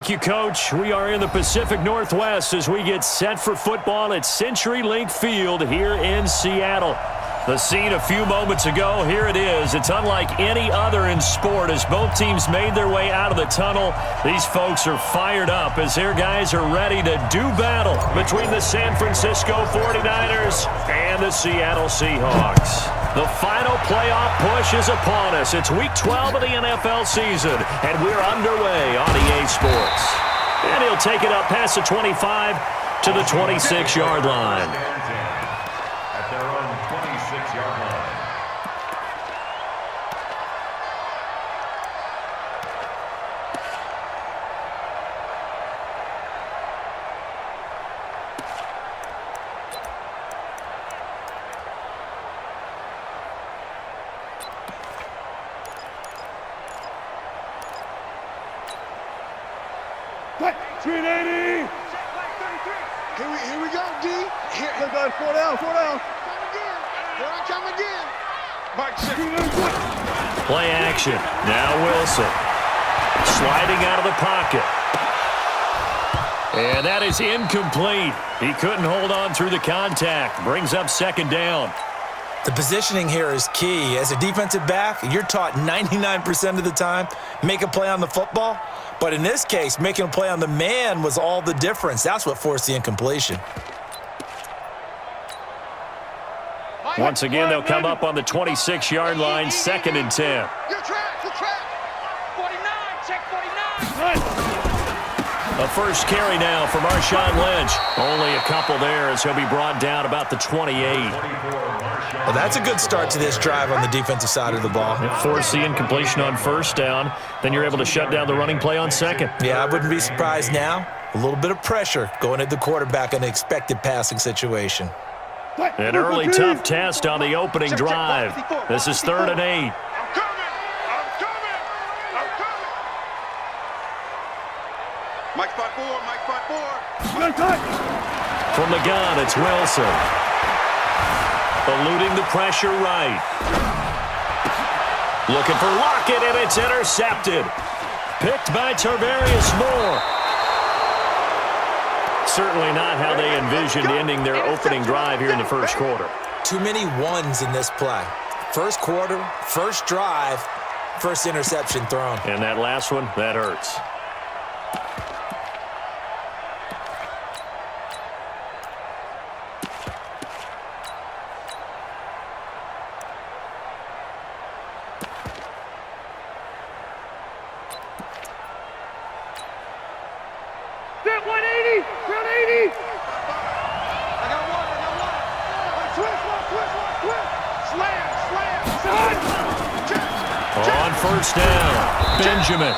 Thank you, Coach. We are in the Pacific Northwest as we get set for football at CenturyLink Field here in Seattle. The scene a few moments ago, here it is. It's unlike any other in sport as both teams made their way out of the tunnel. These folks are fired up as their guys are ready to do battle between the San Francisco 49ers and the Seattle Seahawks. The final playoff push is upon us. It's Week 12 of the NFL season, and we're underway on EA Sports. And he'll take it up past the 25 to the 26-yard line. At their own 26-yard line. What? 380! Here we go, D. Here, Look at 4 down, 4 down. Here I come again. Mike, Play action. Now Wilson. Sliding out of the pocket. And that is incomplete. He couldn't hold on through the contact. Brings up second down. The positioning here is key. As a defensive back, you're taught 99% of the time, make a play on the football. But in this case, making a play on the man was all the difference. That's what forced the incompletion. Once again, they'll come up on the 26-yard line, 2nd and 10. Good track, good track. 49, check 49. A first carry now from Marshawn Lynch. Only a couple there as he'll be brought down about the 28. Well, that's a good start to this drive on the defensive side of the ball. Force the incompletion on first down. Then you're able to shut down the running play on second. Yeah, I wouldn't be surprised now. A little bit of pressure going at the quarterback in an expected passing situation. An early tough test on the opening drive. This is 3rd and 8. I'm coming. Mike 5-4, Mike 5-4. From the gun, it's Wilson. Eluding the pressure right. Looking for Lockett, and it's intercepted. Picked by Tarvarius Moore. Certainly not how they envisioned ending their opening drive here in the first quarter. Too many ones in this play. First quarter, first drive, first interception thrown. And that last one, that hurts. On first down, Benjamin.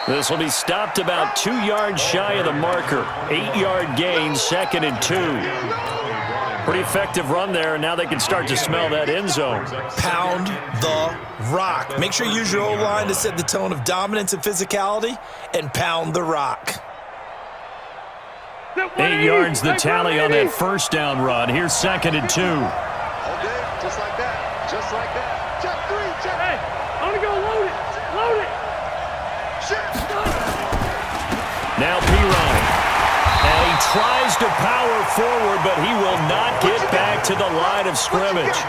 This will be stopped about 2 yards shy of the marker. 8-yard gain, 2nd and 2. Pretty effective run there, and now they can start to smell that end zone. Pound the rock. Make sure you use your O-line to set the tone of dominance and physicality, and pound the rock. 8 yards the tally on that first down run. Here's 2nd and 2. All day, just like that. Just like that. Check 3, check. Hey, I'm going to go load it. Load it. Now Pirine. And he tries to power forward, but he will not get back to the line of scrimmage.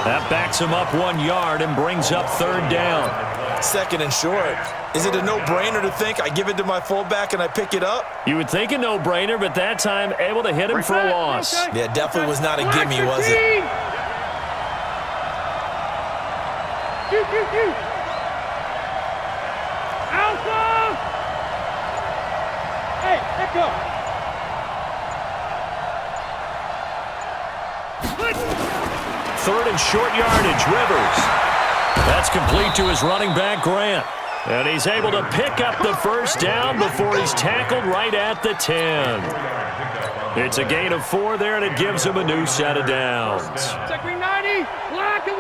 That backs him up 1 yard and brings up 3rd down. 2nd and short. Is it a no-brainer to think I give it to my fullback and I pick it up? You would think a no-brainer, but that time able to hit him for a loss. Yeah, definitely was not a gimme, was it? Alpha! Hey, let go. 3rd and short yardage, Rivers. That's complete to his running back, Grant. And he's able to pick up the first down before he's tackled right at the 10. It's a gain of 4 there, and it gives him a new set of downs. Check 90, black 11.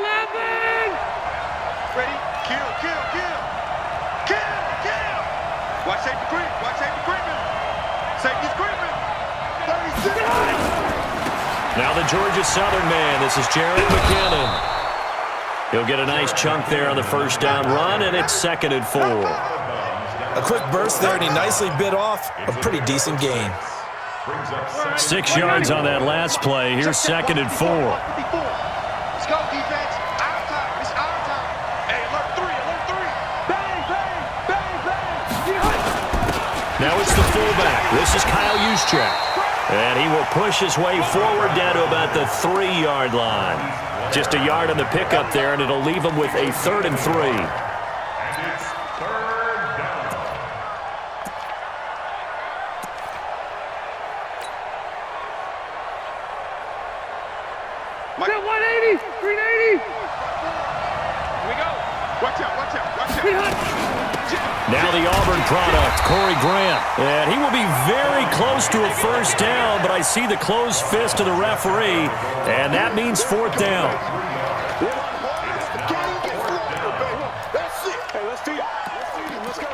Ready? Kill. Watch safety creep. Safety's creeping. 36. Now the Georgia Southern man. This is Jared McKinnon. He'll get a nice chunk there on the first down run, and it's 2nd and 4. A quick burst there, and he nicely bit off a pretty decent gain. 6 yards on that last play. Here's 2nd and 4. Let's go, defense. Our time. It's our time. Hey, alert 3, alert 3. Bang, bang, bang, bang. Now it's the fullback. This is Kyle Juszczyk. And he will push his way forward down to about the 3-yard line. Just a yard on the pickup there, and it'll leave him with a 3rd and 3. And it's 3rd down. Set 180, 380. Here we go. Watch out, watch out, watch Hit out. hot. Now the Auburn product, Corey Grant. And he will be very close to a 1st down, but I see the closed fist of the referee, and that means 4th down. That's it. Hey, let's see it. Let's go.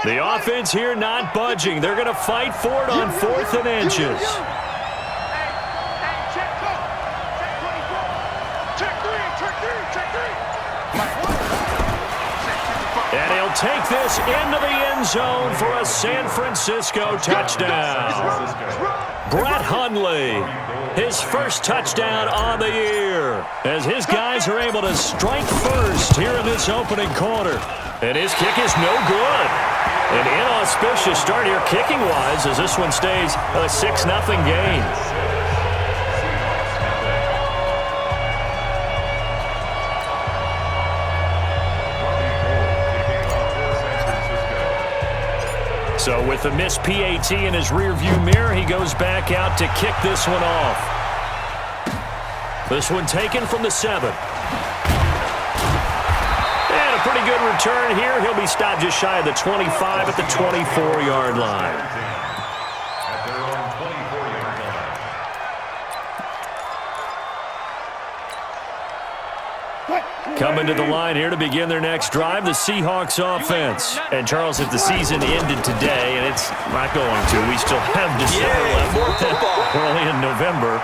The offense here not budging. They're going to fight for it on 4th and inches. And he'll take this into the end zone for a San Francisco touchdown. Brett Hundley, his 1st touchdown on the year, as his guys are able to strike first here in this opening quarter. And his kick is no good. An inauspicious start here kicking-wise as this one stays a 6-0 game. So with the missed PAT in his rearview mirror, he goes back out to kick this one off. This one taken from the 7. And a pretty good return here. He'll be stopped just shy of the 25 at the 24-yard line. At their own 24-yard line. Coming to the line here to begin their next drive, the Seahawks offense. And, Charles, if the season ended today, and it's not going to, we still have December left. We're only in November.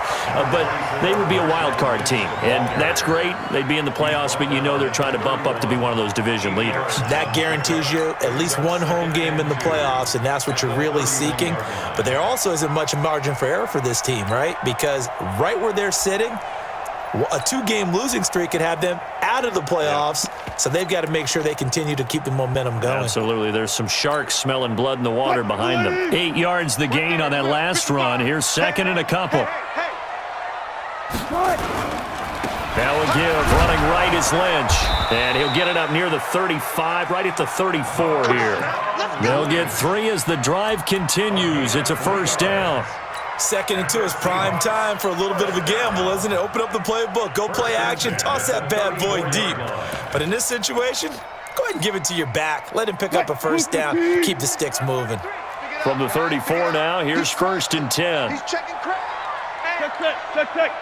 But they would be a wild card team. And that's great. They'd be in the playoffs, but you know they're trying to bump up to be one of those division leaders. That Guarantees you at least one home game in the playoffs, and that's what you're really seeking. But there also isn't much margin for error for this team, right? Because right where they're sitting, a 2-game losing streak could have them out of the playoffs, so they've got to make sure they continue to keep the momentum going. Absolutely. There's some sharks smelling blood in the water behind them. 8 yards the gain on that last run. Here's 2nd and a couple. Now a give. Running right is Lynch. And he'll get it up near the 35, right at the 34 here. They'll get 3 as the drive continues. It's a 1st down. 2nd and 2 is prime time for a little bit of a gamble, isn't it? Open up the playbook, go play action, toss that bad boy deep. But in this situation, go ahead and give it to your back. Let him pick up a 1st down, keep the sticks moving. From the 34 now, here's 1st and 10. He's checking crack. Check.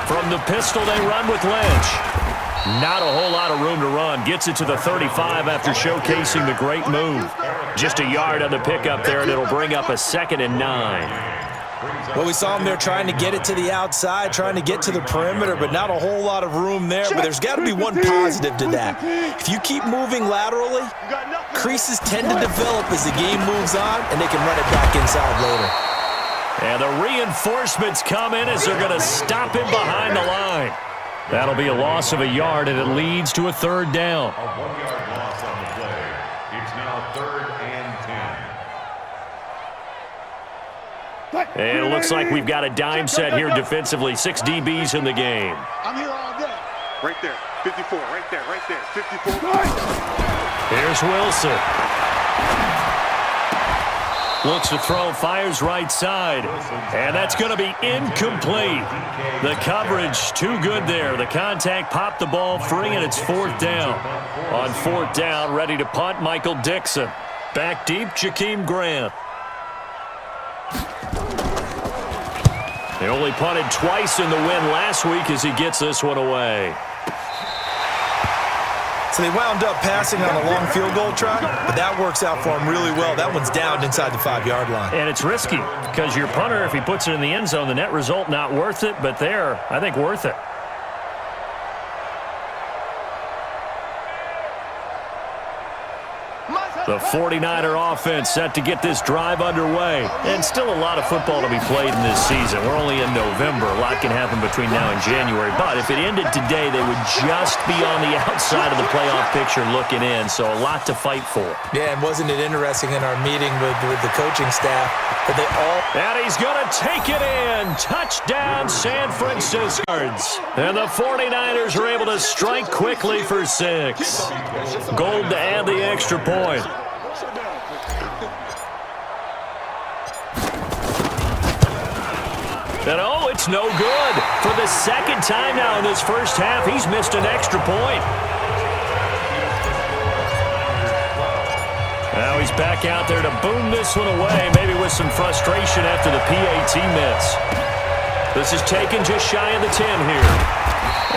From the pistol, they run with Lynch. Not a whole lot of room to run. Gets it to the 35 after showcasing the great move. Just a yard on the pickup there, and it'll bring up a 2nd and 9. Well, we saw him there trying to get it to the outside, trying to get to the perimeter, but not a whole lot of room there. But there's got to be one positive to that. If you keep moving laterally, creases tend to develop as the game moves on, and they can run it back inside later. And the reinforcements come in as they're going to stop him behind the line. That'll be a loss of a yard, and it leads to a 3rd down. A 1-yard loss on the play. It's now 3rd and 10. And it looks like we've got a dime set here defensively. 6 DBs in the game. I'm here all day. Right there. 54. Right there. 54. Here's Wilson. Looks to throw, fires right side. And that's going to be incomplete. The coverage too good there. The contact popped the ball free, and it's 4th down. On 4th down, ready to punt, Michael Dixon. Back deep, Jakeem Grant. They only punted twice in the win last week as he gets this one away. So they wound up passing on a long field goal try, but that works out for them really well. That one's down inside the 5-yard line. And it's risky because your punter, if he puts it in the end zone, the net result not worth it, but there, I think worth it. The 49er offense set to get this drive underway. And still a lot of football to be played in this season. We're only in November. A lot can happen between now and January. But if it ended today, they would just be on the outside of the playoff picture looking in. So a lot to fight for. Yeah, and wasn't it interesting in our meeting with the coaching staff that they all... And he's going to take it in. Touchdown, San Francisco. And the 49ers are able to strike quickly for 6. Gold to add the extra point. And oh, it's no good. For the second time now in this first half, he's missed an extra point. Now he's back out there to boom this one away, maybe with some frustration after the PAT miss. This is taken just shy of the 10 here.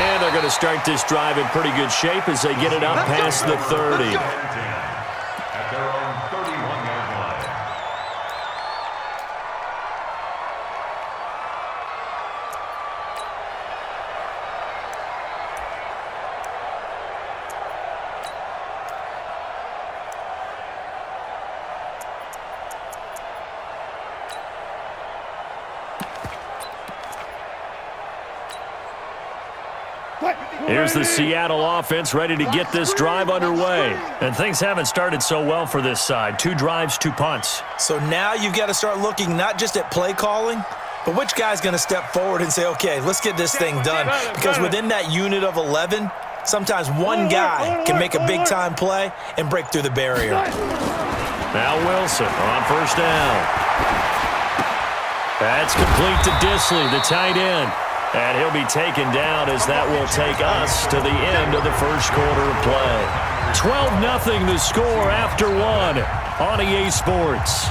And they're going to start this drive in pretty good shape as they get it up past the 30. At their own 31-yard line. Here's the Seattle offense ready to get this drive underway. And things haven't started so well for this side. 2 drives, 2 punts. So now you've got to start looking not just at play calling, but which guy's going to step forward and say, okay, let's get this thing done. Because within that unit of 11, sometimes one guy can make a big-time play and break through the barrier. Now Wilson on first down. That's complete to Disley, the tight end. And he'll be taken down as that will take us to the end of the first quarter of play. 12-0 the score after 1 on EA Sports.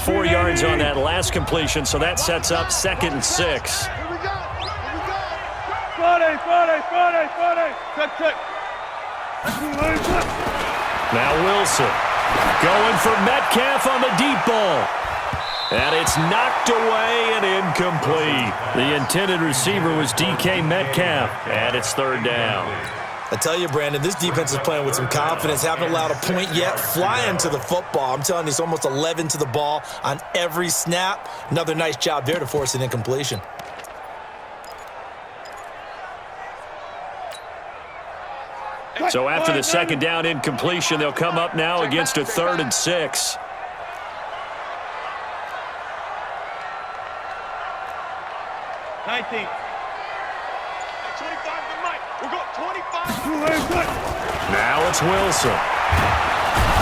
Four yards on that last completion, so that sets up 2nd and 6. Here we go. Friday. Check. Now Wilson going for Metcalf on the deep ball. And it's knocked away and incomplete. The intended receiver was DK Metcalf, and it's 3rd down. I tell you, Brandon, this defense is playing with some confidence. Haven't allowed a point yet. Flying to the football. I'm telling you, it's almost 11 to the ball on every snap. Another nice job there to force an incompletion. So after the 2nd down incompletion, they'll come up now against a 3rd and 6. Now it's Wilson.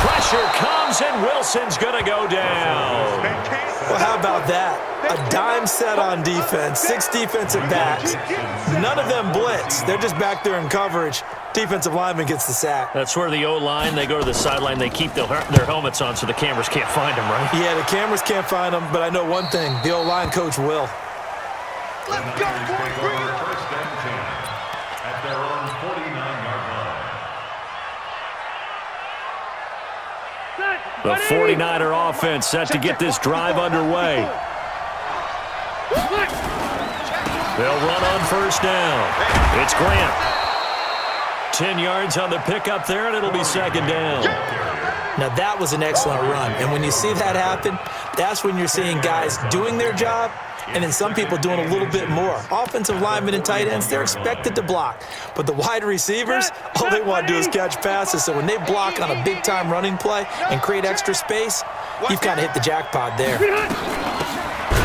Pressure comes, and Wilson's going to go down. Well, how about that? A dime set on defense, 6 defensive backs. None of them blitz. They're just back there in coverage. Defensive lineman gets the sack. That's where the O-line, they go to the sideline, they keep their helmets on so the cameras can't find them, right? Yeah, the cameras can't find them, but I know one thing. The O-line coach will. Let's go, boys. Bring it on. 1st and 10 at their own 49-yard line. The 49er offense set to get this drive underway. They'll run on first down. It's Grant. 10 yards on the pickup there, and it'll be 2nd down. Now, that was an excellent run. And when you see that happen, that's when you're seeing guys doing their job and then some people doing a little bit more. Offensive linemen and tight ends, they're expected to block. But the wide receivers, all they want to do is catch passes. So when they block on a big-time running play and create extra space, you've kind of hit the jackpot there.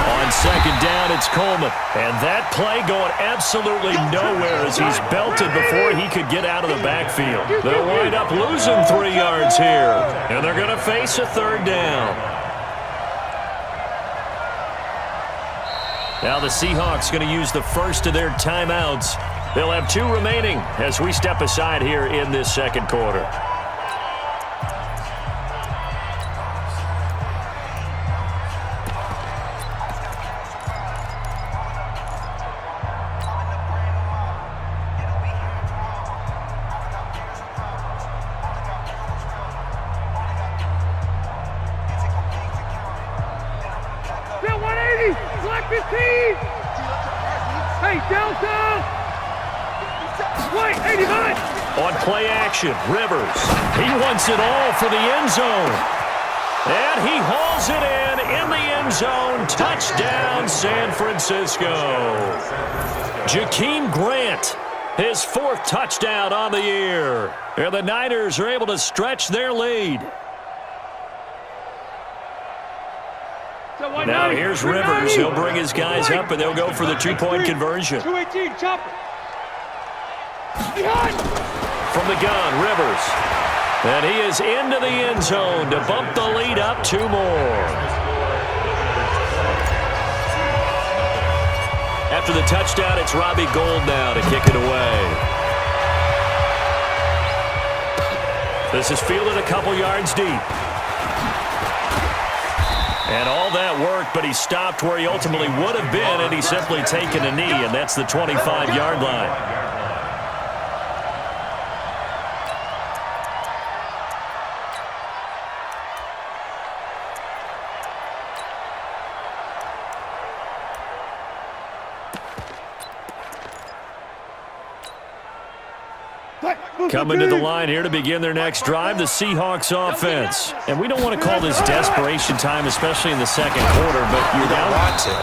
On 2nd down, it's Coleman. And that play going absolutely nowhere as he's belted before he could get out of the backfield. They'll wind up losing 3 yards here. And they're going to face a 3rd down. Now the Seahawks going to use the first of their timeouts. They'll have 2 remaining as we step aside here in this second quarter. Hey, Delta! Wait, 89! On play action, Rivers. He wants it all for the end zone. And he hauls it in the end zone. Touchdown, San Francisco. Jakeem Grant, his 4th touchdown on the year. And the Niners are able to stretch their lead. Now here's Rivers. He'll bring his guys up, and they'll go for the 2-point conversion. 218, chopper. From the gun, Rivers. And he is into the end zone to bump the lead up 2 more. After the touchdown, it's Robbie Gould now to kick it away. This is fielded a couple yards deep. And all that worked, but he stopped where he ultimately would have been, and he's simply taken a knee, and that's the 25-yard line. Coming to the line here to begin their next drive, the Seahawks offense. And we don't want to call this desperation time, especially in the second quarter, but you're down.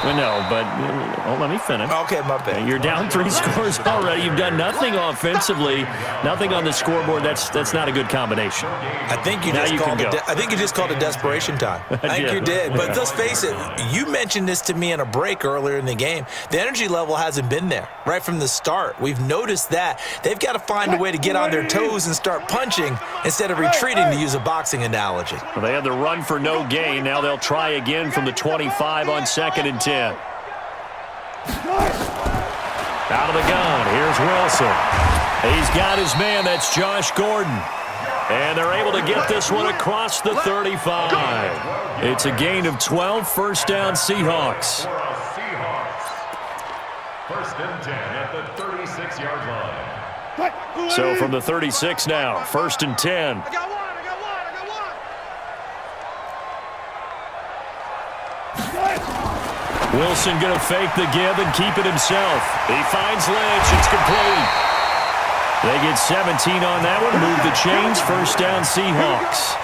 Well, no, but let me finish. Okay, my bad. You're down 3 scores already. You've done nothing offensively, nothing on the scoreboard. That's not a good combination. I think you just called it desperation time. I think you did. But let's face it, you mentioned this to me in a break earlier in the game. The energy level hasn't been there right from the start. We've noticed that. They've got to find a way to get on their toes and start punching instead of retreating, to use a boxing analogy. Well, they had the run for no gain. Now they'll try again from the 25 on 2nd and 10. Out of the gun, here's Wilson. He's got his man, that's Josh Gordon. And they're able to get this one across the 35. It's a gain of 12, first down Seahawks. First and 10 at the 36-yard line. So from the 36 now, first and 10. I got one. Wilson going to fake the give and keep it himself. He finds Lynch. It's complete. They get 17 on that one. Move the chains. First down Seahawks.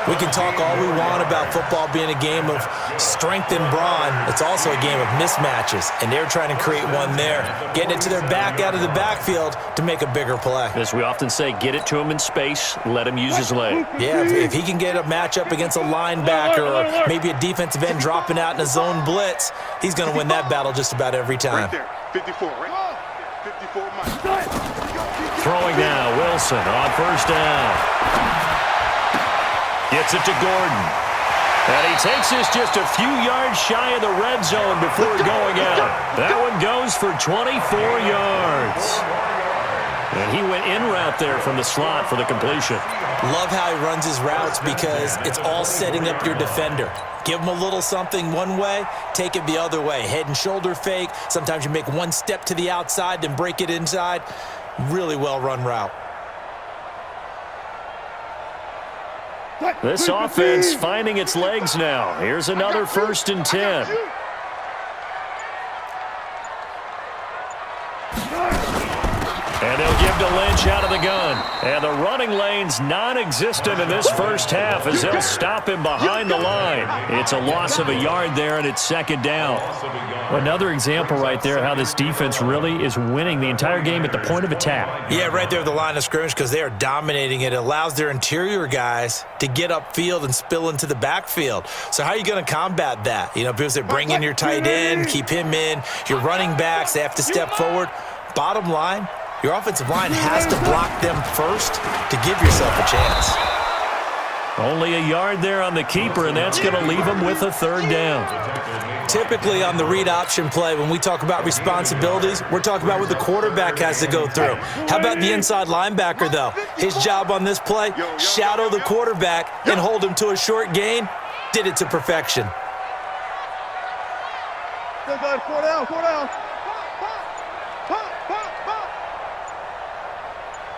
We can talk all we want about football being a game of strength and brawn. It's also a game of mismatches, and they're trying to create one there, getting it to their back out of the backfield to make a bigger play. As we often say, get it to him in space, let him use his leg. Yeah, if he can get a matchup against a linebacker or maybe a defensive end dropping out in a zone blitz, he's going to win that battle just about every time. Right there, 54, right? 54, Mike. Throwing now, Wilson on first down. Gets it to Gordon. And he takes this just a few yards shy of the red zone before going out. That one goes for 24 yards. And he went in route there from the slot for the completion. Love how he runs his routes because it's all setting up your defender. Give him a little something one way, take it the other way. Head and shoulder fake. Sometimes you make one step to the outside, then break it inside. Really well-run route. This offense finding its legs now. Here's another first and 10. And they'll give to Lynch out of the gun. And the running lane's non-existent in this first half as they'll stop him behind the line. It's a loss of a yard there, and it's second down. Another example right there how this defense really is winning the entire game at the point of attack. Yeah, right there at the line of scrimmage because they are dominating it. It allows their interior guys to get upfield and spill into the backfield. So how are you going to combat that? You know, because they bring in your tight end, keep him in. Your running backs, they have to step forward. Bottom line, your offensive line has to block them first to give yourself a chance. Only a yard there on the keeper, and that's going to leave him with a third down. Typically on the read option play, when we talk about responsibilities, we're talking about what the quarterback has to go through. How about the inside linebacker, though? His job on this play, shadow the quarterback and hold him to a short gain. Did it to perfection. Good, 4 down, 4 down.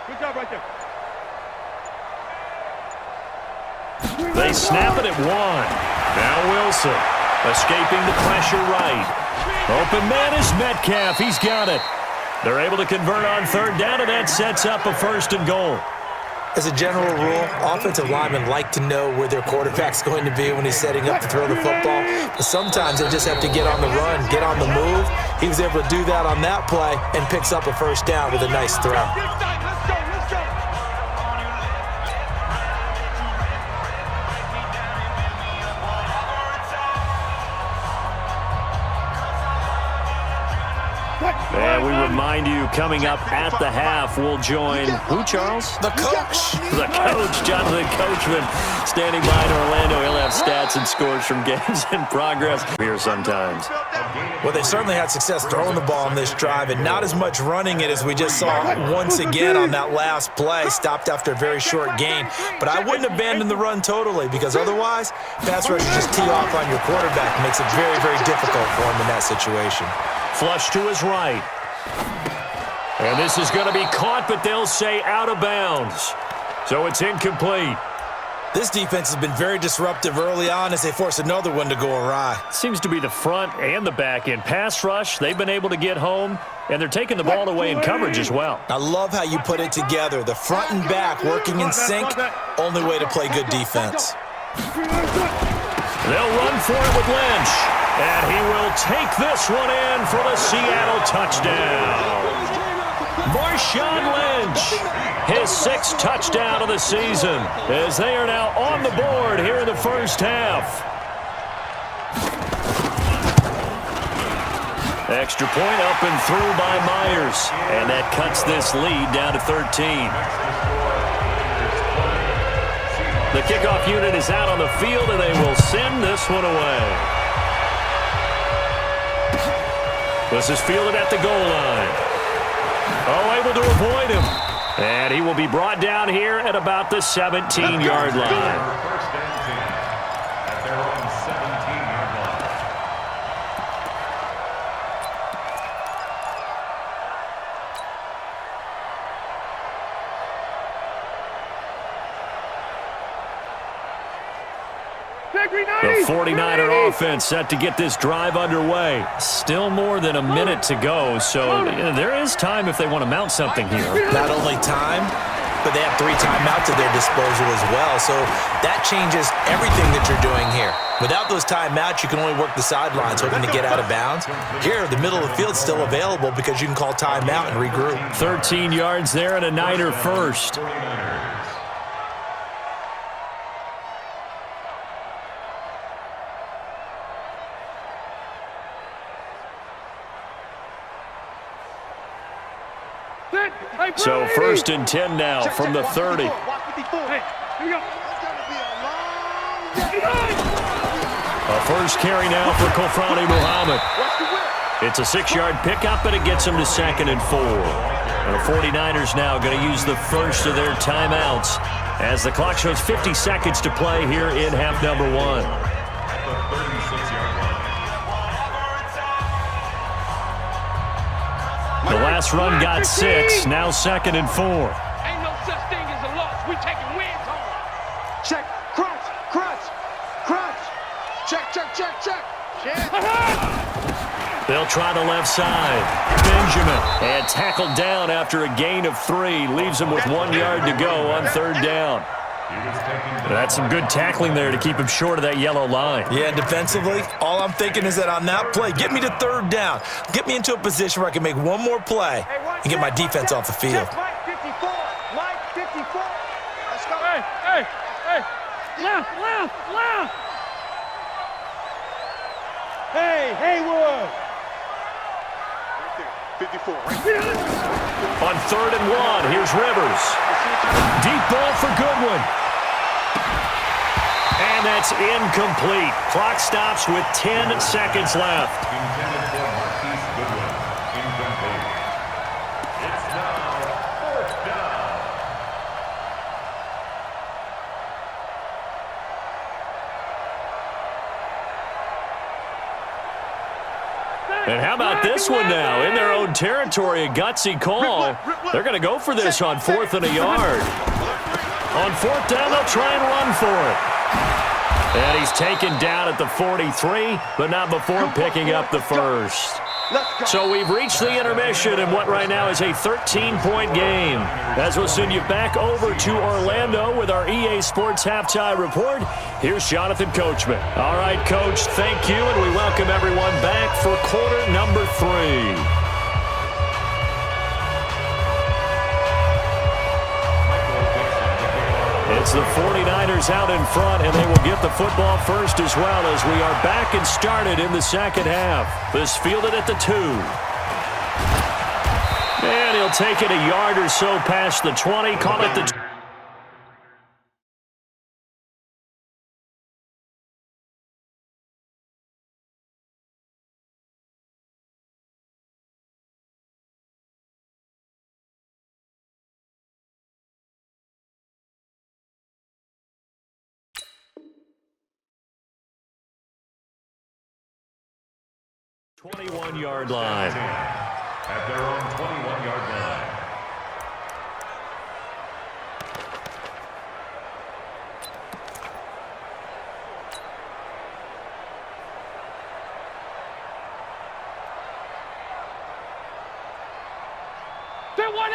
Good job right there. They snap it at 1. Now Wilson, escaping the pressure right. Open man is Metcalf. He's got it. They're able to convert on third down, and that sets up a 1st and goal. As a general rule, offensive linemen like to know where their quarterback's going to be when he's setting up to throw the football. But sometimes they just have to get on the run, get on the move. He was able to do that on that play and picks up a 1st down with a nice throw. And we remind you, coming up at the half, we'll join who, Charles? The coach. The coach, Jonathan Coachman, standing by in Orlando. He'll have stats and scores from games in progress here sometimes. Well, they certainly had success throwing the ball on this drive and not as much running it as we just saw once again on that last play. Stopped after a very short gain. But I wouldn't abandon the run totally, because otherwise, pass rush just tee off on your quarterback. Makes it very, very difficult for him in that situation. Flush to his right. And this is going to be caught, but they'll say out of bounds. So it's incomplete. This defense has been very disruptive early on as they force another one to go awry. Seems to be the front and the back end. Pass rush, they've been able to get home, and they're taking the ball away in coverage as well. I love how you put it together. The front and back working in sync, only way to play good defense. They'll run for it with Lynch. And he will take this one in for the Seattle touchdown. Marshawn Lynch, his 6th touchdown of the season, as they are now on the board here in the first half. Extra point up and through by Myers. And that cuts this lead down to 13. The kickoff unit is out on the field, and they will send this one away. This is fielded at the goal line. Oh, able to avoid him. And he will be brought down here at about the 17-yard line. First and 10 at their own 17-yard line. The 49er offense set to get this drive underway. Still more than a minute to go, so there is time if they want to mount something here. Not only time, but they have 3 timeouts at their disposal as well, so that changes everything that you're doing here. Without those timeouts, you can only work the sidelines, hoping to get out of bounds. Here, the middle of the field's still available because you can call timeout and regroup. 13 yards there and a Niner first. So 1st and 10 now from the 30. Hey, here we go. A first carry now for Kofrani Muhammad. It's a 6-yard pickup, but it gets him to 2nd and 4. And the 49ers now going to use the first of their timeouts as the clock shows 50 seconds to play here in half number 1. The last run got 6, now 2nd and 4. Ain't no such thing as a loss. We taking wins home. Check, crunch, crunch, crunch. Check, check, check, check. They'll try the left side. Benjamin, and tackled down after a gain of 3. Leaves him with 1 yard to go on 3rd down. That's some good tackling there to keep him short of that yellow line. Yeah, defensively, all I'm thinking is that on that play, get me to 3rd down. Get me into a position where I can make one more play and get my defense off the field. Mike 54. Mike 54. Let's go. Hey. Left. Hey, Haywood. 54. On 3rd and 1, here's Rivers. Deep ball for Goodwin. And that's incomplete. Clock stops with 10 seconds left. Intended for Marquise Goodwin. Incomplete. It's now 4th down. And how about this one now? In their own territory, a gutsy call. They're going to go for this on 4th and a yard. On 4th down, they'll try and run for it. And he's taken down at the 43, but not before picking up the first. So we've reached the intermission in what right now is a 13-point game. As we'll send you back over to Orlando with our EA Sports Halftime Report, here's Jonathan Coachman. All right, Coach, thank you, and we welcome everyone back for quarter number 3. It's the 49ers out in front, and they will get the football first as well as we are back and started in the second half. This fielded at the 2. And he'll take it a yard or so past the 20, call it the 21-yard line. At their own 21-yard line.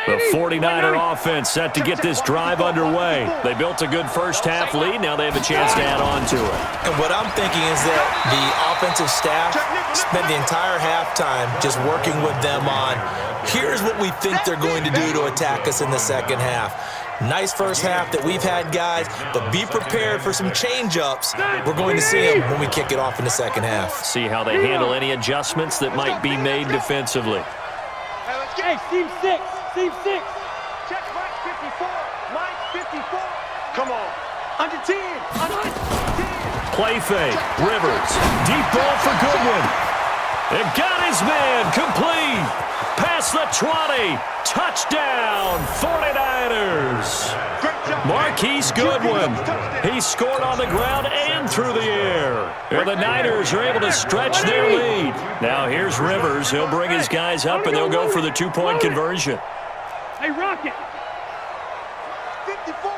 The 49er offense set to get this drive underway. They built a good first-half lead. Now they have a chance to add on to it. And what I'm thinking is that the offensive staff spent the entire halftime just working with them on, here's what we think they're going to do to attack us in the second half. Nice first half that we've had, guys, but be prepared for some change-ups. We're going to see them when we kick it off in the second half. See how they handle any adjustments that might be made defensively. Hey, team 6. Team 6. Check Mike 54. Mike 54. Come on. Under 10. Under 10. Play fake. Rivers. Deep ball for Goodwin. And got his man. Complete. Past the 20. Touchdown. 49ers. Marquise Goodwin. He scored on the ground and through the air. And the Niners are able to stretch their lead. Now here's Rivers. He'll bring his guys up, and they'll go for the 2-point conversion. Hey, Rocket. 54.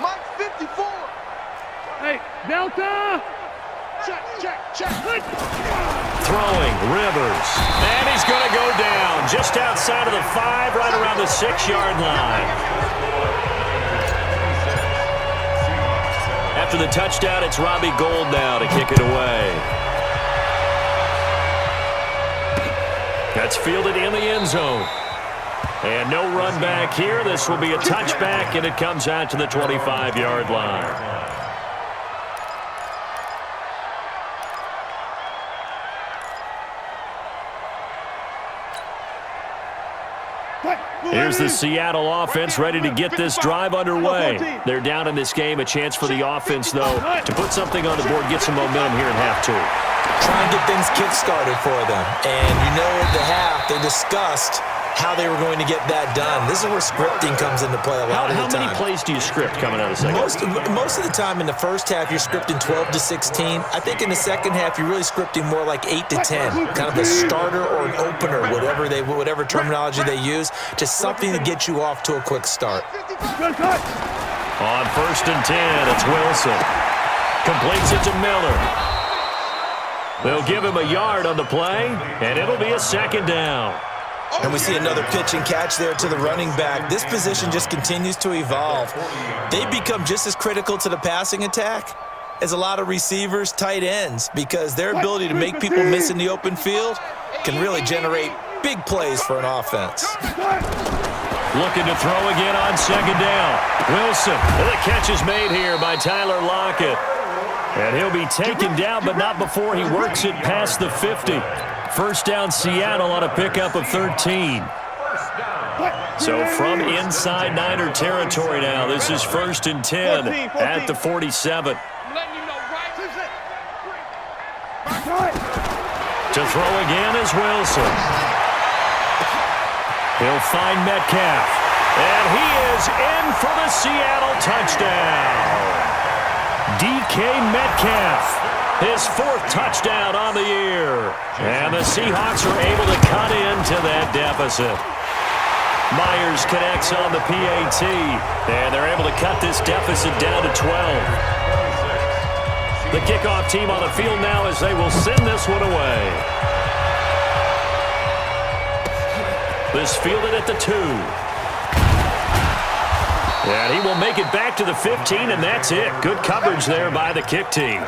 Mike 54. Hey, Delta. Check. Throwing, Rivers. And he's going to go down just outside of the 5, right around the 6-yard line. After the touchdown, it's Robbie Gould now to kick it away. That's fielded in the end zone. And no run back here. This will be a touchback, and it comes out to the 25-yard line. Here's the Seattle offense ready to get this drive underway. They're down in this game. A chance for the offense, though, to put something on the board, get some momentum here in half 2. Try and get things kick-started for them. And you know at the half, they discussed how they were going to get that done. This is where scripting comes into play a lot of the time. How many plays do you script coming out of the second? Most of the time in the first half, you're scripting 12 to 16. I think in the second half, you're really scripting more like 8 to 10. Kind of a starter or an opener, whatever terminology they use. Just something to get you off to a quick start. On 1st and 10, it's Wilson. Completes it to Miller. They'll give him a yard on the play, and it'll be a second down. And we see another pitch and catch there to the running back. This position just continues to evolve. They become just as critical to the passing attack as a lot of receivers, tight ends, because their ability to make people miss in the open field can really generate big plays for an offense. Looking to throw again on second down. Wilson. And the catch is made here by Tyler Lockett. And he'll be taken down, but not before he works it past the 50. First down, Seattle on a pickup of 13. So from inside Niner territory now, this is 1st and 10 at the 47. To throw again is Wilson. He'll find Metcalf. And he is in for the Seattle touchdown. DK Metcalf, his 4th touchdown on the year. And the Seahawks are able to cut into that deficit. Myers connects on the PAT, and they're able to cut this deficit down to 12. The kickoff team on the field now as they will send this one away. This fielded at the 2. And he will make it back to the 15, and that's it. Good coverage there by the kick team.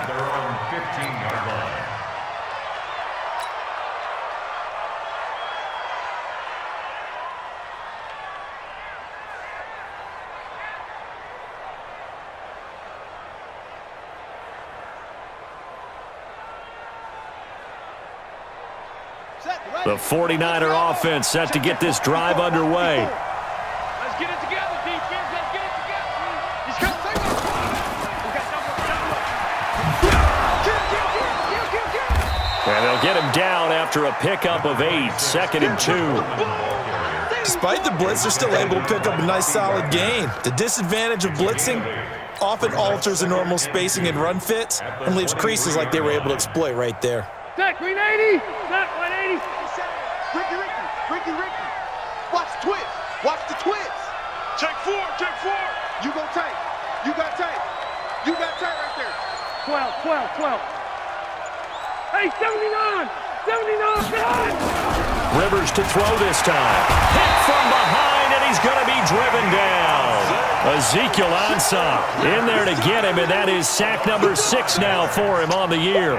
The 49er offense set to get this drive underway. Let's get it together, defense. Let's get it together. And they'll get him down after a pickup of 8, 2nd and 2. Despite the blitz, they're still able to pick up a nice solid gain. The disadvantage of blitzing often alters the normal spacing and run fits and leaves creases like they were able to exploit right there. Set, Green 80. Set, 180. Ricky. Watch the twist. Watch the twist. Check 4. You go tight. You got tight. You got tight right there. 12. Hey, 79. God! Rivers to throw this time. Hit from behind, and he's going to be driven down. Ezekiel Ansah in there to get him, and that is sack number 6 now for him on the year.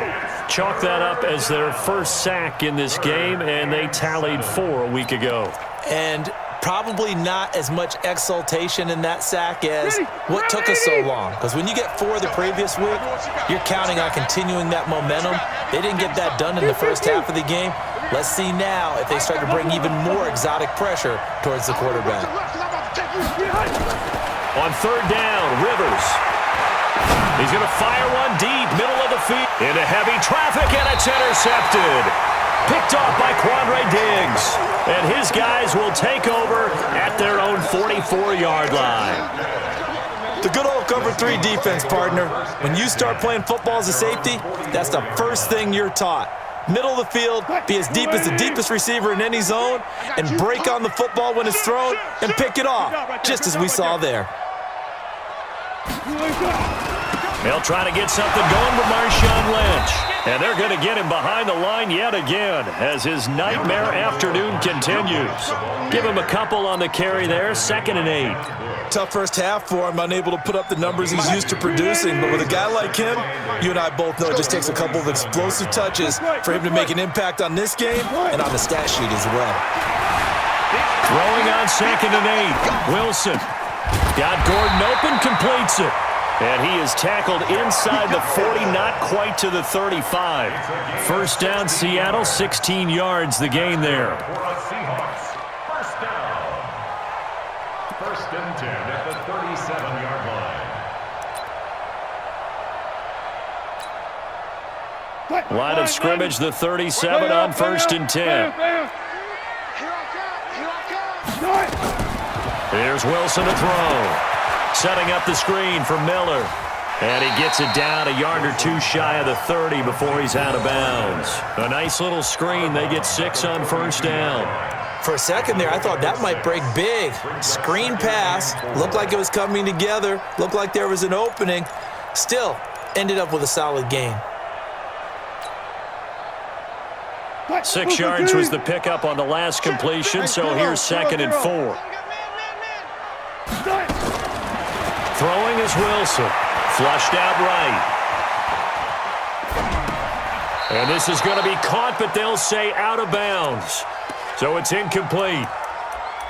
Chalk that up as their first sack in this game, and they tallied 4 a week ago. And probably not as much exultation in that sack as what took us so long. Because when you get 4 the previous week, you're counting on continuing that momentum. They didn't get that done in the first half of the game. Let's see now if they start to bring even more exotic pressure towards the quarterback. On 3rd down, Rivers. He's going to fire one deep, middle of the field. Into heavy traffic, and it's intercepted. Picked off by Quandre Diggs. And his guys will take over at their own 44-yard line. The good old cover 3 defense, partner. When you start playing football as a safety, that's the first thing you're taught. Middle of the field, be as deep as the deepest receiver in any zone, and break on the football when it's thrown and pick it off, just as we saw there. They'll try to get something going with Marshawn Lynch. And they're going to get him behind the line yet again as his nightmare afternoon continues. Give him a couple on the carry there, 2nd and 8. Tough first half for him, unable to put up the numbers he's used to producing. But with a guy like him, you and I both know it just takes a couple of explosive touches for him to make an impact on this game and on the stat sheet as well. Throwing on 2nd and 8. Wilson got Gordon open, completes it. And he is tackled inside the 40, not quite to the 35. First down, Seattle, 16 yards, the gain there. Seahawks, first down. 1st and 10 at the 37-yard line. Line of scrimmage, the 37 on 1st and 10. Here's Wilson to throw. Setting up the screen for Miller. And he gets it down a yard or 2 shy of the 30 before he's out of bounds. A nice little screen. They get 6 on 1st down. For a second there, I thought that might break big. Screen pass. Looked like it was coming together. Looked like there was an opening. Still, ended up with a solid gain. 6 yards was the pickup on the last completion, so here's 2nd and 4. Throwing is Wilson. Flushed out right. And this is going to be caught, but they'll say out of bounds. So it's incomplete.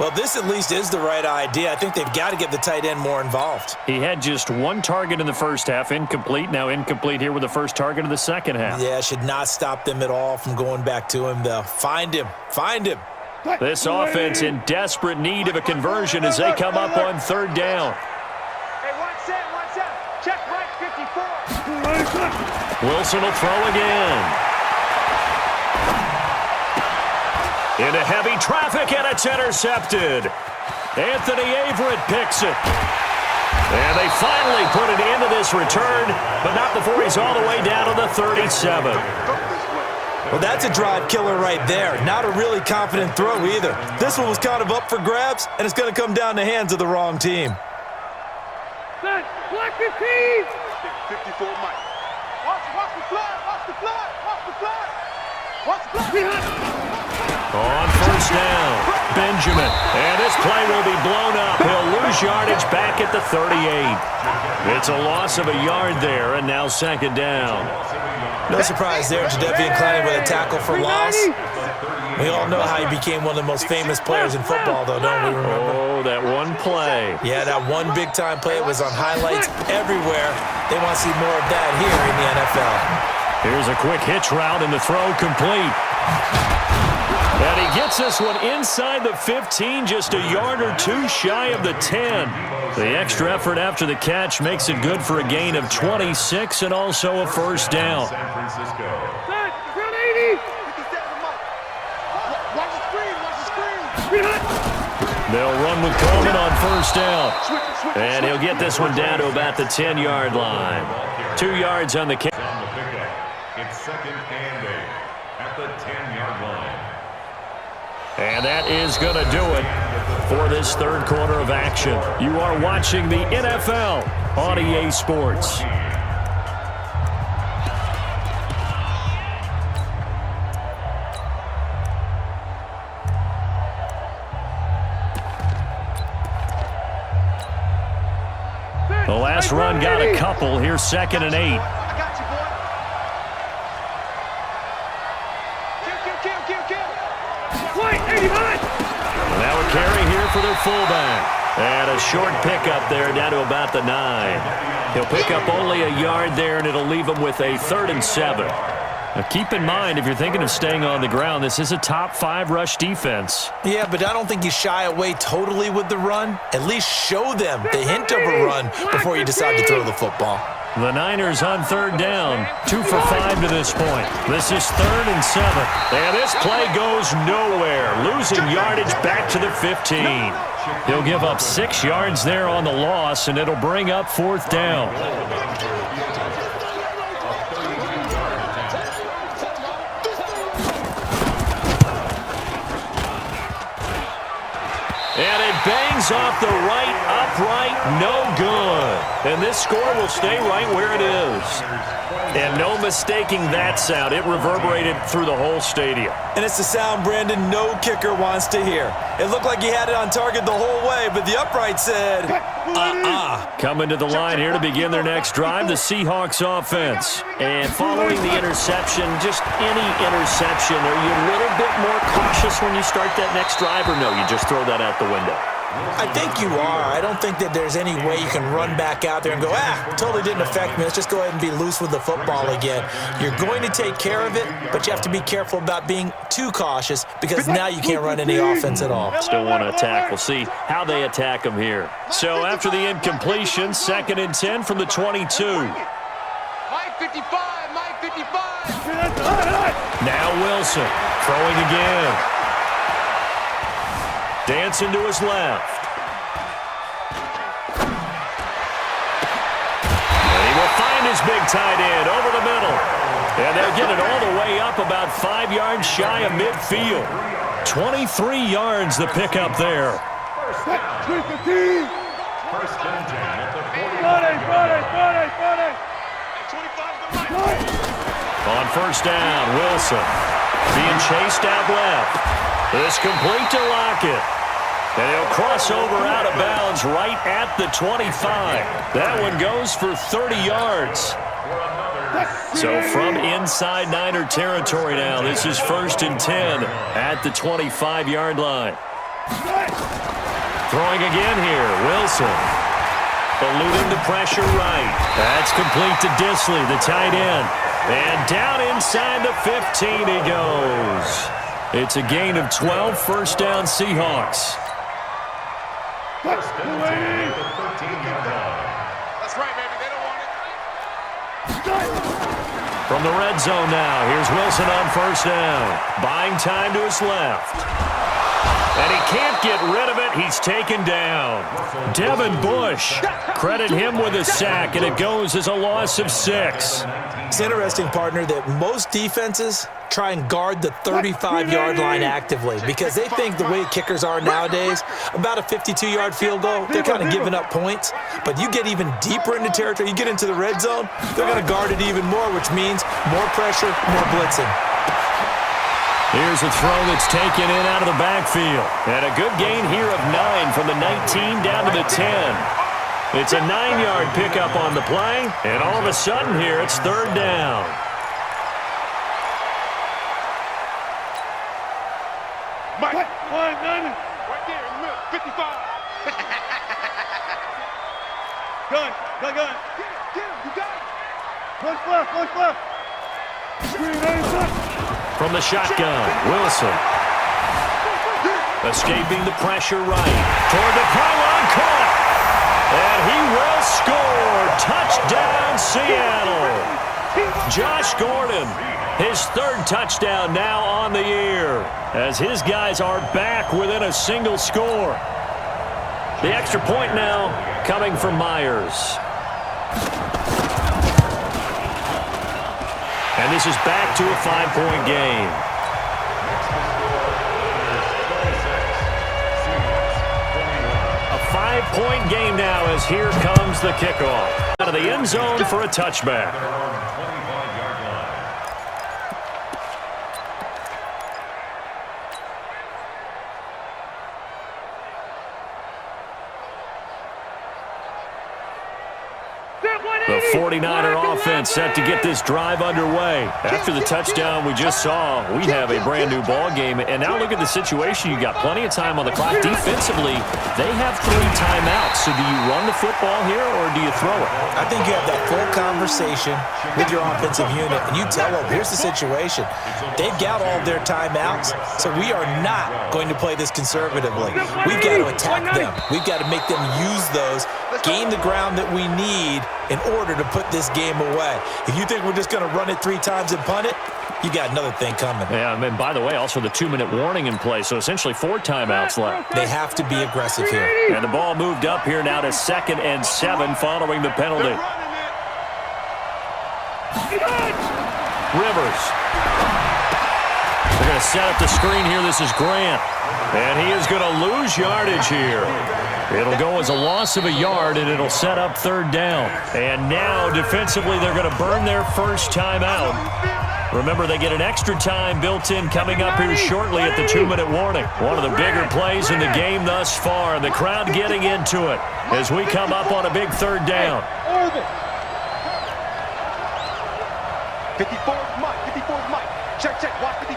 Well, this at least is the right idea. I think they've got to get the tight end more involved. He had just 1 target in the first half, incomplete. Now incomplete here with the first target of the second half. Yeah, should not stop them at all from going back to him, though. Find him. Find him. This offense in desperate need of a conversion as they come up on 3rd down. Hey, one set. Check right 54. Wilson will throw again. Into heavy traffic, and it's intercepted. Anthony Averett picks it. And they finally put it into this return, but not before he's all the way down to the 37. Well, that's a drive killer right there. Not a really confident throw either. This one was kind of up for grabs, and it's going to come down the hands of the wrong team. Black 15! 54 Mike. Watch the flag! Watch the flag! Watch the flag! Watch the flag! On first down, Benjamin. And this play will be blown up. He'll lose yardage back at the 38. It's a loss of a yard there, and now second down. No surprise there, Jadeveon Clowney with a tackle for loss. We all know how he became one of the most famous players in football, though, don't we remember? Oh, that one play. Yeah, that one big-time play was on highlights everywhere. They want to see more of that here in the NFL. Here's a quick hitch route, and the throw complete. And he gets this one inside the 15, just a yard or two shy of the 10. The extra effort after the catch makes it good for a gain of 26 and also a first down. San Francisco. Front 80! Watch the screen! Watch the screen! They'll run with Coleman on first down. And he'll get this one down to about the 10-yard line. 2 yards on the kick. On the pickup. It's second and 8 at the 10-yard line. And that is going to do it for this third quarter of action. You are watching the NFL on EA Sports. The last run got a couple. Here's second and 8. I got you, boy. Kill. Wait, 89! Now a carry here for their fullback. And a short pickup there down to about the 9. He'll pick up only a yard there, and it'll leave him with a 3rd and 7. Now keep in mind, if you're thinking of staying on the ground, this is a top 5 rush defense. Yeah, but I don't think you shy away totally with the run. At least show them the hint of a run before you decide to throw the football. The Niners on third down, 2 for 5 to this point. This is 3rd and 7. And this play goes nowhere, losing yardage back to the 15. He'll give up 6 yards there on the loss, and it'll bring up 4th down. And it bangs off the right upright, no good. And this score will stay right where it is. And no mistaking that sound. It reverberated through the whole stadium. And it's the sound, Brandon, no kicker wants to hear. It looked like he had it on target the whole way, but the upright said, Coming to the line here to begin their next drive, the Seahawks offense. And following the interception, just any interception, are you a little bit more cautious when you start that next drive, or no, you just throw that out the window? I think you are. I don't think that there's any way you can run back out there and go, totally didn't affect me. Let's just go ahead and be loose with the football again. You're going to take care of it, but you have to be careful about being too cautious because now you can't run any offense at all. Still want to attack. We'll see how they attack them here. So after the incompletion, 2nd and 10 from the 22. Mike 55, Mike 55. Now Wilson throwing again. Dancing to his left. And he will find his big tight end over the middle. And they'll get it all the way up about 5 yards shy of midfield. 23 yards the pickup there. First and 10 at the 40. On first down, Wilson being chased out left. This complete to Lockett. And he'll cross over out of bounds right at the 25. That one goes for 30 yards. So from inside Niner territory now, this is 1st and 10 at the 25-yard line. Throwing again here, Wilson. Eluding the pressure right. That's complete to Disley, the tight end. And down inside the 15 he goes. It's a gain of 12, first down Seahawks. First and 10 at the 13-yard line. That's right, baby. They don't want it. From the red zone now, here's Wilson on first down. Buying time to his left. And he can't get rid of it. He's taken down. Devin Bush. Credit him with a sack, and it goes as a loss of 6. It's interesting, partner, that most defenses try and guard the 35-yard line actively because they think the way kickers are nowadays, about a 52-yard field goal, they're kind of giving up points. But you get even deeper into territory, you get into the red zone, they're going to guard it even more, which means more pressure, more blitzing. Here's a throw that's taken in out of the backfield. And a good gain here of 9 from the 19 down to the 10. It's a 9-yard pickup on the play, and all of a sudden here it's third down. Mike, right there in the middle, 55. Gun. Get him, you got it. Push left. Screen, From the shotgun, Wilson. Escaping the pressure right. Toward the pylon, caught. And he will score. Touchdown, Seattle. Josh Gordon, his third touchdown now on the year, as his guys are back within a single score. The extra point now coming from Myers. And this is back to a 5-point game. A 5-point game now as here comes the kickoff. Out of the end zone for a touchback. The 49er offense set to get this drive underway. After the touchdown we just saw, we have a brand-new ball game. And now look at the situation. You got plenty of time on the clock. Defensively, they have 3 timeouts. So do you run the football here or do you throw it? I think you have that full conversation with your offensive unit, and you tell them, here's the situation. They've got all their timeouts, so we are not going to play this conservatively. We've got to attack them. We've got to make them use those, gain the ground that we need in order to put this game away. If you think we're just going to run it 3 times and punt it, you got another thing coming. Yeah, and by the way, also the 2-minute warning in play, so essentially 4 timeouts left. They have to be aggressive here. And the ball moved up here now to 2nd and 7 following the penalty. Rivers. They're going to set up the screen here. This is Grant. And he is going to lose yardage here. It'll go as a loss of a yard, and it'll set up third down. And now, defensively, they're going to burn their first timeout. Remember, they get an extra time built in coming up here shortly at the 2-minute warning. One of the bigger plays in the game thus far. The crowd getting into it as we come up on a big third down. 54's Mike. Check. Watch 54.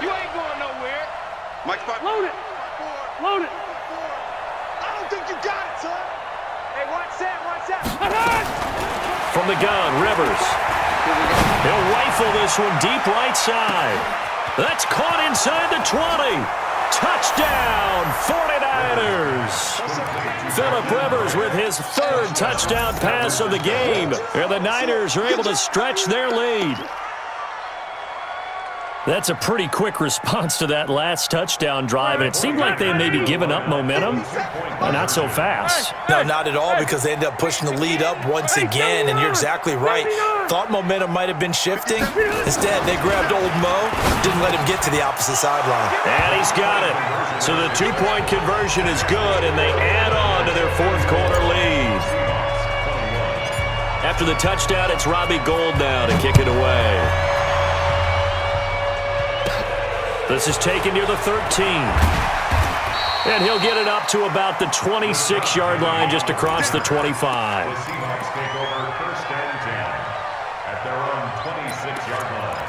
You ain't going nowhere. Mike's spot. Load it. I don't think you got it, son. Hey, watch that. From the gun, Rivers. He'll rifle this one deep right side. That's caught inside the 20. Touchdown, 49ers. Phillip Rivers with his 3rd touchdown pass of the game. And the Niners are able to stretch their lead. That's a pretty quick response to that last touchdown drive, and it seemed like they may be giving up momentum, but not so fast. No, not at all, because they ended up pushing the lead up once again, and you're exactly right. Thought momentum might have been shifting. Instead, they grabbed old Mo, didn't let him get to the opposite sideline. And he's got it. So the 2-point conversion is good, and they add on to their 4th quarter lead. After the touchdown, it's Robbie Gould now to kick it away. This is taken near the 13. And he'll get it up to about the 26-yard line just across the 25. The Seahawks take over 1st and 10 at their own 26-yard line.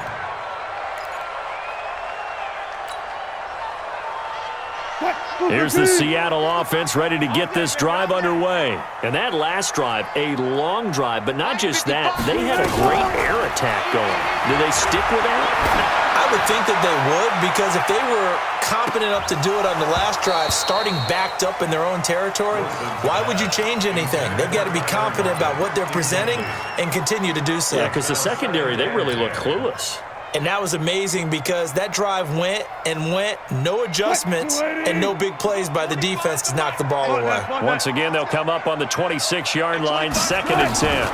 Here's the Seattle offense ready to get this drive underway. And that last drive, a long drive, but not just that. They had a great air attack going. Do they stick with that? I would think that they would, because if they were confident enough to do it on the last drive, starting backed up in their own territory, why would you change anything? They've got to be confident about what they're presenting and continue to do so. Yeah, because the secondary, they really look clueless. And that was amazing because that drive went and went, no adjustments and no big plays by the defense to knock the ball away. Once again, they'll come up on the 26-yard line, 2nd and 10.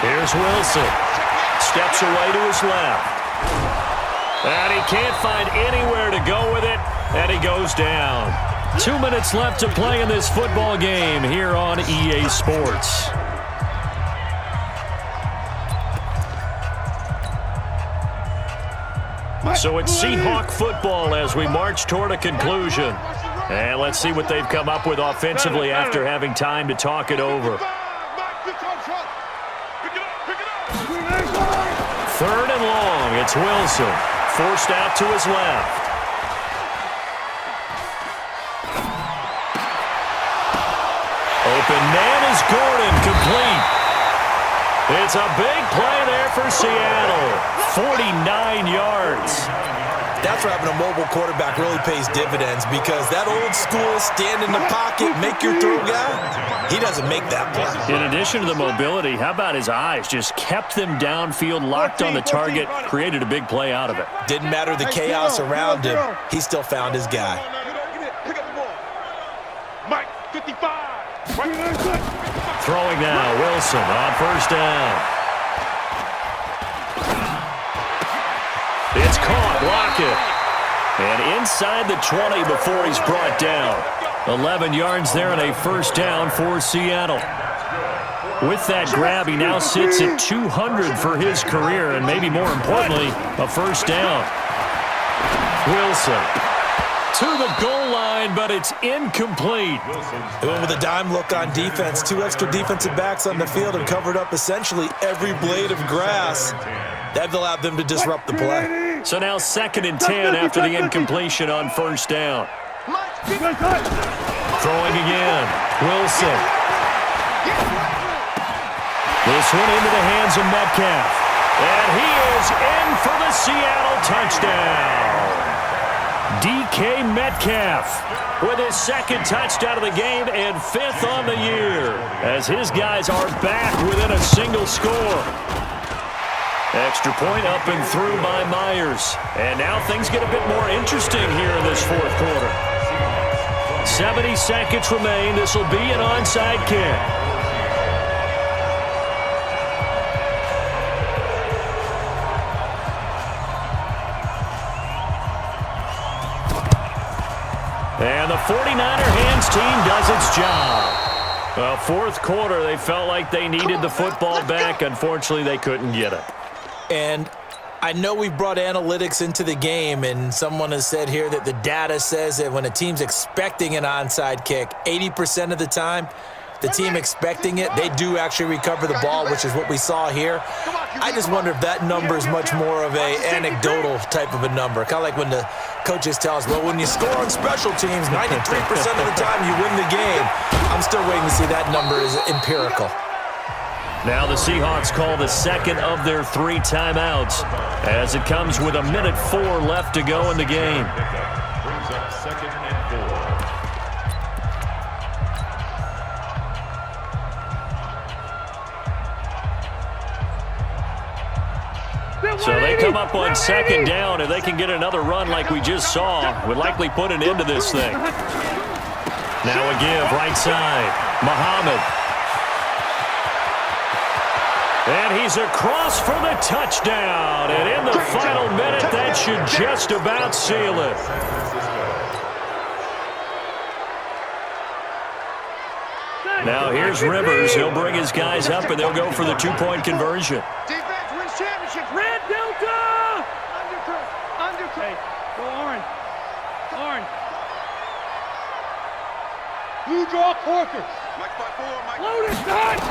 Here's Wilson. Steps away to his left. And he can't find anywhere to go with it, and he goes down. 2 minutes left to play in this football game here on EA Sports. So it's Seahawk football as we march toward a conclusion. And let's see what they've come up with offensively after having time to talk it over. 3rd and long. It's Wilson. Forced out to his left. Open man is Gordon, complete. It's a big play there for Seattle. 49 yards. That's where having a mobile quarterback really pays dividends, because that old school stand in the pocket, make your throw guy, he doesn't make that play. In addition to the mobility, how about his eyes? Just kept them downfield, locked on the target, created a big play out of it. Didn't matter the chaos around him, he still found his guy. Pick up the ball. Mike, 55. Throwing now, Wilson on 1st down. It's caught, Lockett. And inside the 20 before he's brought down. 11 yards there and a 1st down for Seattle. With that grab, he now sits at 200 for his career, and maybe more importantly, a 1st down. Wilson to the goal line, but it's incomplete. They went with a dime look on defense. 2 extra defensive backs on the field and covered up essentially every blade of grass. That allowed them to disrupt the play. So now 2nd and 10 after the incompletion on 1st down. Throwing again. Wilson. This one into the hands of Metcalf. And he is in for the Seattle touchdown. DK Metcalf with his 2nd touchdown of the game and 5th on the year, as his guys are back within a single score. Extra point up and through by Myers. And now things get a bit more interesting here in this 4th quarter. 70 seconds remain. This will be an onside kick. And the 49er hands team does its job. Well, 4th quarter, they felt like they needed the football back. Unfortunately, they couldn't get it. And I know we've brought analytics into the game, and someone has said here that the data says that when a team's expecting an onside kick, 80% of the time, the team expecting it, they do actually recover the ball, which is what we saw here. I just wonder if that number is much more of a anecdotal type of a number. Kind of like when the coaches tell us, well, when you score on special teams, 93% of the time you win the game. I'm still waiting to see that number is empirical. Now the Seahawks call the 2nd of their 3 timeouts as it comes with 1:04 left to go in the game. Brings up 2nd and 4. So they come up on 2nd down. If they can get another run like we just saw, would likely put an end to this thing. Now a give, right side. Muhammad. And he's across for the touchdown. And in the final minute, that should just about seal it. Now here's Rivers. He'll bring his guys up, and they'll go for the 2-point conversion. Defense wins championships. Red Delta! Undercut. Go orange. Orange. Blue draw Corker. Mike 5-4, Mike. Loaded, touch!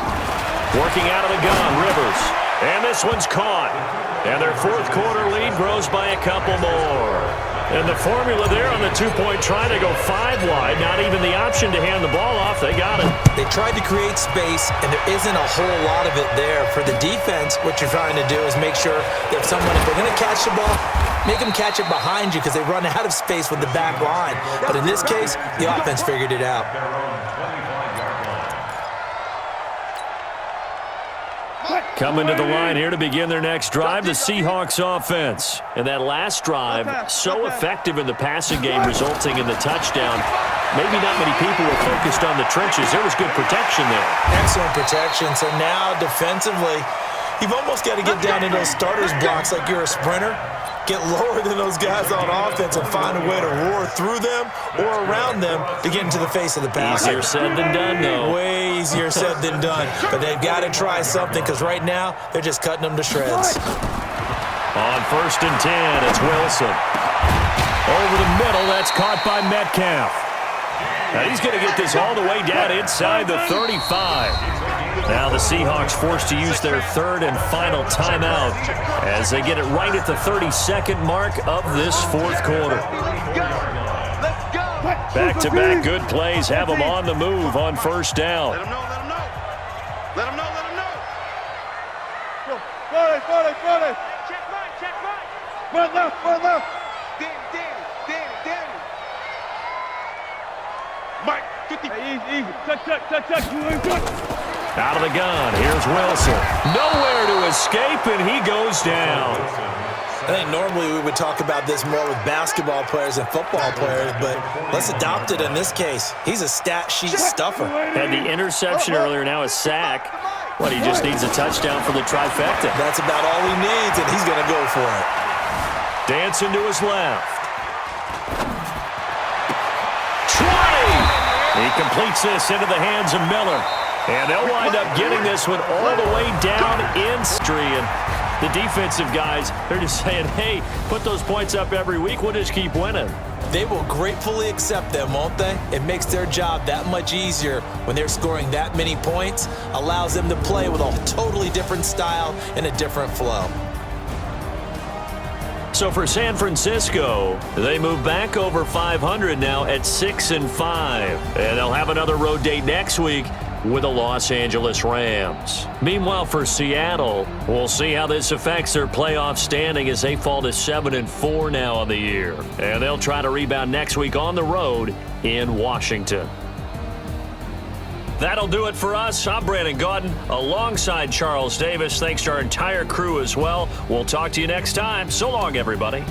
Working out of the gun, Rivers. And this one's caught. And their 4th quarter lead grows by a couple more. And the formula there on the two-point try to go 5 wide. Not even the option to hand the ball off. They got it. They tried to create space, and there isn't a whole lot of it there. For the defense, what you're trying to do is make sure that if they're going to catch the ball, make them catch it behind you because they run out of space with the back line. But in this case, the offense figured it out. Coming to the line here to begin their next drive, the Seahawks offense. And that last drive, so effective in the passing game, resulting in the touchdown. Maybe not many people were focused on the trenches. There was good protection there. Excellent protection. So now defensively, you've almost got to get down in those starters blocks like you're a sprinter. Get lower than those guys on offense and find a way to roar through them or around them to get into the face of the passer. Easier said than done, though. Way easier said than done. But they've got to try something because right now they're just cutting them to shreds. On 1st and 10, it's Wilson. Over the middle, that's caught by Metcalf. Now he's going to get this all the way down inside the 35. Now the Seahawks forced to use their 3rd and final timeout as they get it right at the 32nd mark of this 4th quarter. Back-to-back good plays have them on the move on 1st down. Let him know, let him know. Let him know, let him know. Go, check right. Run left. Danny. Mike, 50. Hey, easy. Touch. Out of the gun, here's Wilson. Nowhere to escape, and he goes down. I think normally we would talk about this more with basketball players and football players, but let's adopt it in this case. He's a stat sheet stuffer. Had the interception earlier, now a sack. What, he just needs a touchdown for the trifecta. That's about all he needs, and he's going to go for it. Dancing to his left. 20! He completes this into the hands of Miller. And they'll wind up getting this one all the way down in street. And the defensive guys, they're just saying, hey, put those points up every week. We'll just keep winning. They will gratefully accept them, won't they? It makes their job that much easier when they're scoring that many points. Allows them to play with a totally different style and a different flow. So for San Francisco, they move back over 500 now at 6-5. And they'll have another road date next week with the Los Angeles Rams. Meanwhile, for Seattle, we'll see how this affects their playoff standing as they fall to 7-4 now on the year. And they'll try to rebound next week on the road in Washington. That'll do it for us. I'm Brandon Gaudin alongside Charles Davis. Thanks to our entire crew as well. We'll talk to you next time. So long, everybody.